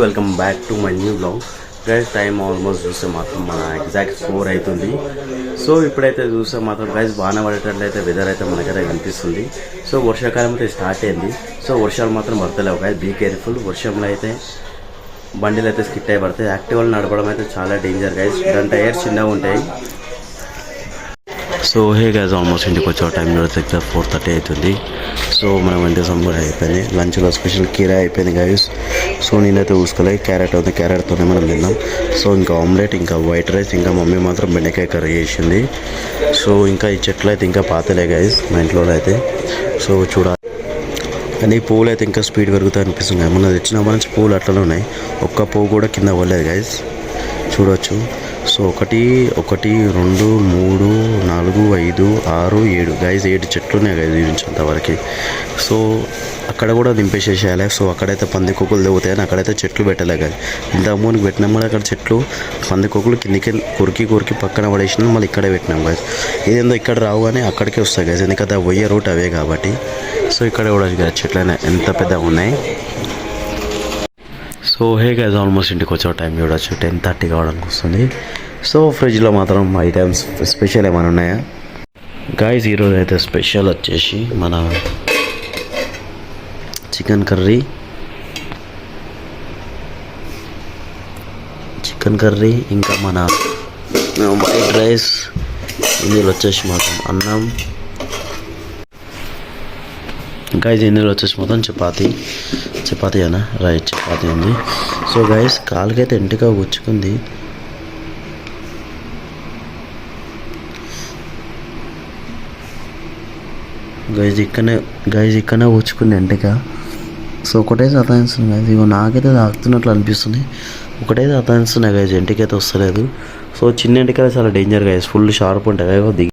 Welcome back to my new blog guys. Time almost చూస్తే మాత్రం మన ఎగ్జాక్ట్ 4 అవుతుంది. సో ఇప్పుడైతే చూస్తే మాత్రం గైస్ వాన పడేటట్లయితే వెదర్ అయితే మనకైతే కనిపిస్తుంది. సో వర్షాకాలం అయితే స్టార్ట్ అయింది. సో వర్షాలు మాత్రం పడతలేవు గైస్, బీ కేర్ఫుల్. వర్షంలో అయితే బండిలు అయితే స్కిట్ అయి పడతాయి. యాక్టివ్లు నడపడం అయితే చాలా డేంజర్ గైస్, దాని టైర్స్ చిన్నగా ఉంటాయి. సో హే గైస్, ఆల్మోస్ట్ ఇంటికి వచ్చే టైం చూస్తే 4:30 అవుతుంది. సో మనం ఇంటి కూడా అయిపోయింది. లంచ్లో స్పెషల్ కీరా అయిపోయింది గైస్. సో నేనైతే చూసుకోలేదు, క్యారెట్ అవుతుంది, క్యారెట్తోనే మనం తిన్నాం. సో ఇంకా ఆమ్లెట్, ఇంకా వైట్ రైస్, ఇంకా మమ్మీ మాత్రం బెండకాయ కర్రీ చేసింది. సో ఇంకా ఈ చెట్లు అయితే ఇంకా పాతలే గైస్ మా ఇంట్లో అయితే. సో చూడాలి, కానీ పువ్వులు అయితే ఇంకా స్పీడ్ పెరుగుతాయి అనిపిస్తుంది. ఏమన్నా తెచ్చినప్పటి నుంచి పువ్వులు అట్లనే ఉన్నాయి, ఒక్క పువ్వు కూడా కింద పడలేదు గైస్, చూడవచ్చు. సో 1 2 3 4 5 6 7 గైజ్ 7 చెట్లు ఉన్నాయి గైజ్ ఇంతవరకు. సో అక్కడ కూడా దింపేసేసేయాలి. సో అక్కడైతే పందికొక్కులు దిగుతాయని అక్కడైతే చెట్లు పెట్టలే గైజ్. ఇంత అమ్మోనికి పెట్టినాం కూడా అక్కడ చెట్లు పందికొక్కులు కిందికి కొరికి పక్కన పడేసినాం, మళ్ళీ ఇక్కడే పెట్టినాం గైజ్. ఇదేందో ఇక్కడ రావు కానీ అక్కడికే వస్తాయి గైజ్, ఎందుకంటే ఆ పోయే రూట్ అవే కాబట్టి. సో ఇక్కడ కూడా గైజ్ చెట్లు ఎంత పెద్దగా ఉన్నాయి. సో హే గైజ్, ఆల్మోస్ట్ ఇంటికి వచ్చే టైం చూడవచ్చు 10:30 కావడానికి వస్తుంది. సో ఫ్రిడ్జ్లో మాత్రం ఐటమ్స్ స్పెషల్ ఏమైనా ఉన్నాయా గైజ్? ఈరోజు అయితే స్పెషల్ వచ్చేసి మన చికెన్ కర్రీ, ఇంకా మన వైట్ రైస్, ఇందులో వచ్చేసి మాత్రం అన్నం గైజ్, ఇందులో వచ్చేసి మొత్తం చపాతీ అనా రైట్, చపాతీ ఉంది. సో గైస్ కాలుకైతే ఎంటిగా గుచ్చుకుంది. గైజ్ ఇక్కడనే గుచ్చుకుంది ఎంటిగా. సో ఒకటే సతాయిస్తుంది గైజ్, ఇగో నాకైతే తాగుతున్నట్లు అనిపిస్తుంది. ఒకటే సతాయిస్తున్నాయి గైజ్, ఎంటికైతే వస్తలేదు. సో చిన్న ఎంటికైతే చాలా డేంజర్ గైజ్, ఫుల్ షార్ప్ ఉంటాయి దిగి.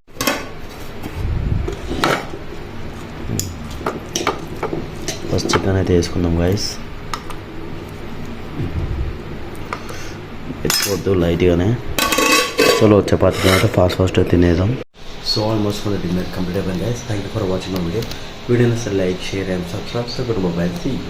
ఫస్ట్ చికెన్ అయితే వేసుకుందాం గైస్, ఎక్కువద్దు లైట్గానే. చలో చపాతీ తర్వాత ఫాస్ట్ తినేద్దాం. సో ఆల్మోస్ట్ మన డిన్నర్ కంప్లీట్ అయిపోయింది guys. Thank you for watching my video. వీడియోని like, share and subscribe. So goodbye, see you.